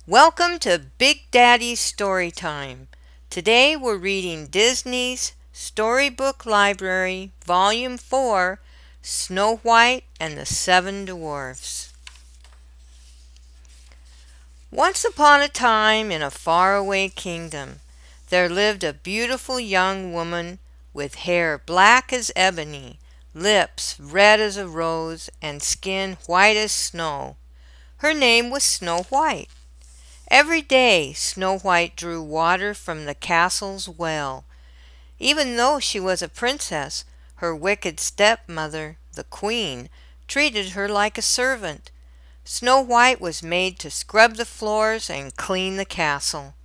Welcome to Big Daddy's Story Time. Today we're reading Disney's Storybook Library, Volume 4, Snow White and the Seven Dwarfs. Once upon a time in a faraway kingdom, there lived a beautiful young woman with hair black as ebony, lips red as a rose, and skin white as snow. Her name was Snow White. Every day Snow White drew water from the castle's well. Even though she was a princess, her wicked stepmother, the queen, treated her like a servant. Snow White was made to scrub the floors and clean the castle.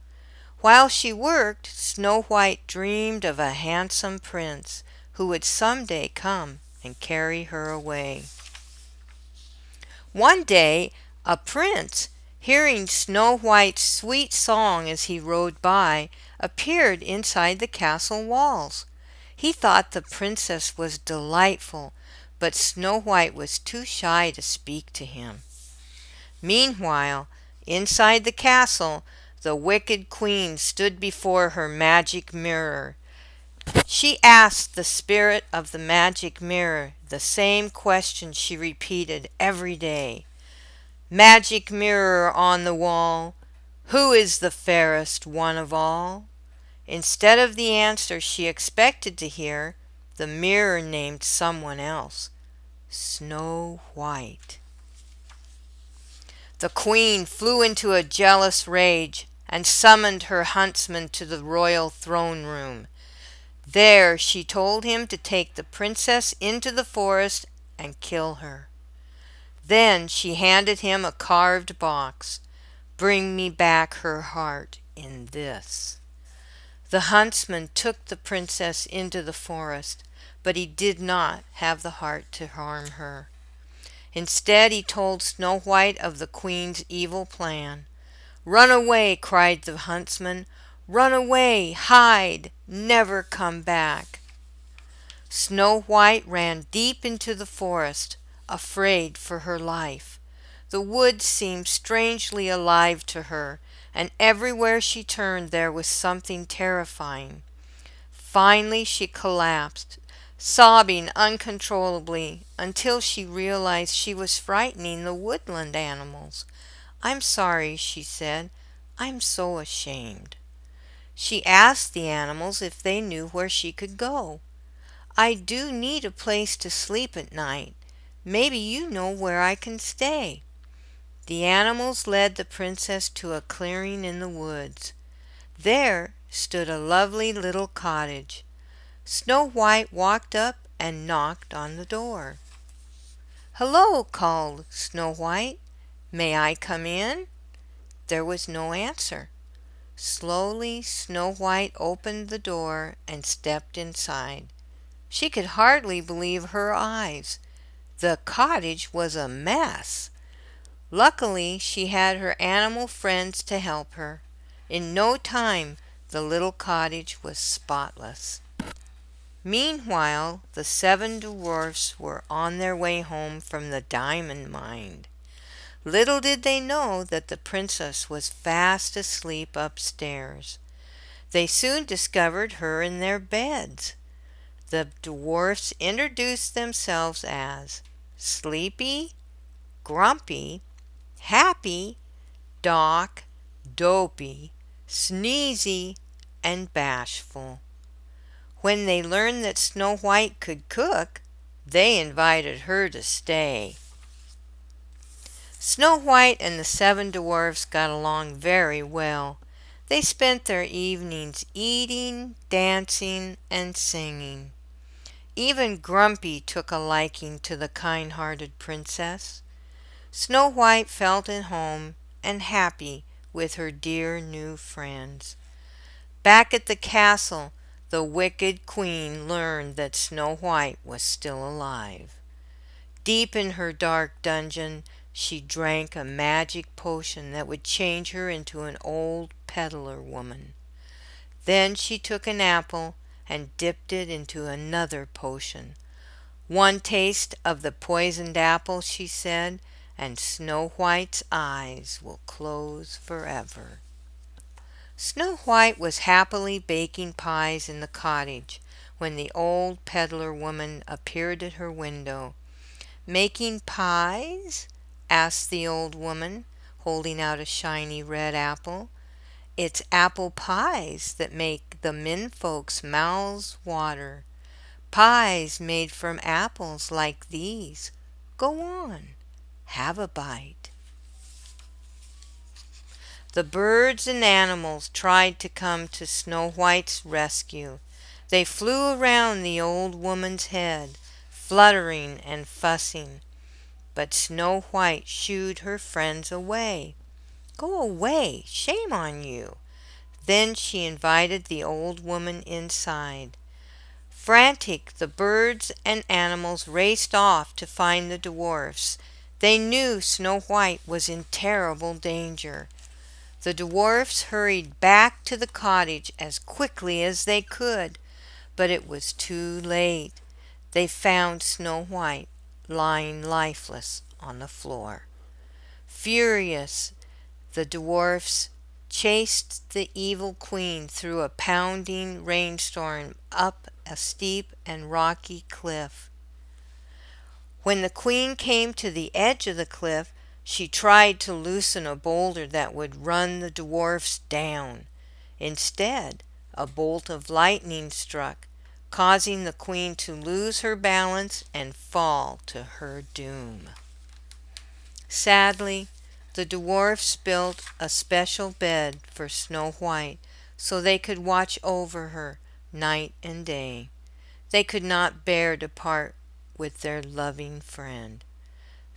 While she worked, Snow White dreamed of a handsome prince who would someday come and carry her away. One day, a prince, hearing Snow White's sweet song as he rode by, appeared inside the castle walls. He thought the princess was delightful, but Snow White was too shy to speak to him. Meanwhile, inside the castle, the wicked queen stood before her magic mirror. She asked the spirit of the magic mirror the same question she repeated every day. Magic mirror on the wall, who is the fairest one of all? Instead of the answer she expected to hear, the mirror named someone else, Snow White. The queen flew into a jealous rage and summoned her huntsman to the royal throne room. There she told him to take the princess into the forest and kill her. Then she handed him a carved box. Bring me back her heart in this. The huntsman took the princess into the forest, but he did not have the heart to harm her. Instead, he told Snow White of the queen's evil plan. Run away, cried the huntsman. Run away, hide, never come back. Snow White ran deep into the forest, afraid for her life. The woods seemed strangely alive to her, and everywhere she turned there was something terrifying. Finally she collapsed, sobbing uncontrollably until she realized she was frightening the woodland animals. I'm sorry, she said. I'm so ashamed. She asked the animals if they knew where she could go. I do need a place to sleep at night. Maybe you know where I can stay. The animals led the princess to a clearing in the woods. There stood a lovely little cottage. Snow White walked up and knocked on the door. Hello, called Snow White. May I come in? There was no answer. Slowly Snow White opened the door and stepped inside. She could hardly believe her eyes. The cottage was a mess. Luckily, she had her animal friends to help her. In no time, the little cottage was spotless. Meanwhile, the seven dwarfs were on their way home from the diamond mine. Little did they know that the princess was fast asleep upstairs. They soon discovered her in their beds. The dwarfs introduced themselves as Sleepy, Grumpy, Happy, Doc, Dopey, Sneezy, and Bashful. When they learned that Snow White could cook, they invited her to stay. Snow White and the seven dwarfs got along very well. They spent their evenings eating, dancing, and singing. Even Grumpy took a liking to the kind-hearted princess. Snow White felt at home and happy with her dear new friends. Back at the castle, the wicked queen learned that Snow White was still alive. Deep in her dark dungeon, she drank a magic potion that would change her into an old peddler woman. Then she took an apple and dipped it into another potion. One taste of the poisoned apple, she said, and Snow White's eyes will close forever. Snow White was happily baking pies in the cottage when the old peddler woman appeared at her window. "Making pies?" asked the old woman, holding out a shiny red apple. "It's apple pies that make the men folks' mouths water. Pies made from apples like these. Go on, have a bite." The birds and animals tried to come to Snow White's rescue. They flew around the old woman's head, fluttering and fussing. But Snow White shooed her friends away. "Go away, shame on you." Then she invited the old woman inside. Frantic, the birds and animals raced off to find the dwarfs. They knew Snow White was in terrible danger. The dwarfs hurried back to the cottage as quickly as they could, but it was too late. They found Snow White lying lifeless on the floor. Furious, the dwarfs chased the evil queen through a pounding rainstorm up a steep and rocky cliff. When the queen came to the edge of the cliff, she tried to loosen a boulder that would run the dwarfs down. Instead, a bolt of lightning struck, causing the queen to lose her balance and fall to her doom. Sadly, the dwarfs built a special bed for Snow White so they could watch over her night and day. They could not bear to part with their loving friend.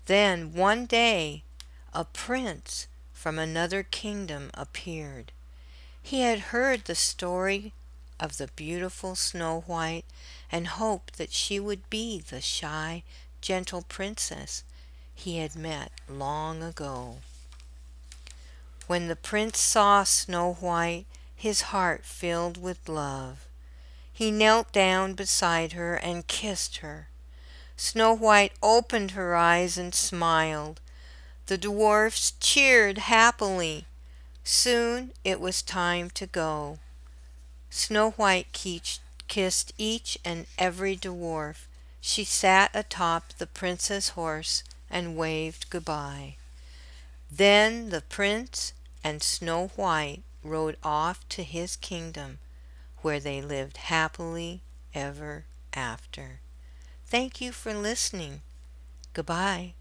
Then one day a prince from another kingdom appeared. He had heard the story of the beautiful Snow White and hoped that she would be the shy, gentle princess he had met long ago. When the prince saw Snow White, his heart filled with love. He knelt down beside her and kissed her. Snow White opened her eyes and smiled. The dwarfs cheered happily. Soon it was time to go. Snow White kissed each and every dwarf. She sat atop the prince's horse and waved goodbye. Then the prince and Snow White rode off to his kingdom, where they lived happily ever after. Thank you for listening. Goodbye.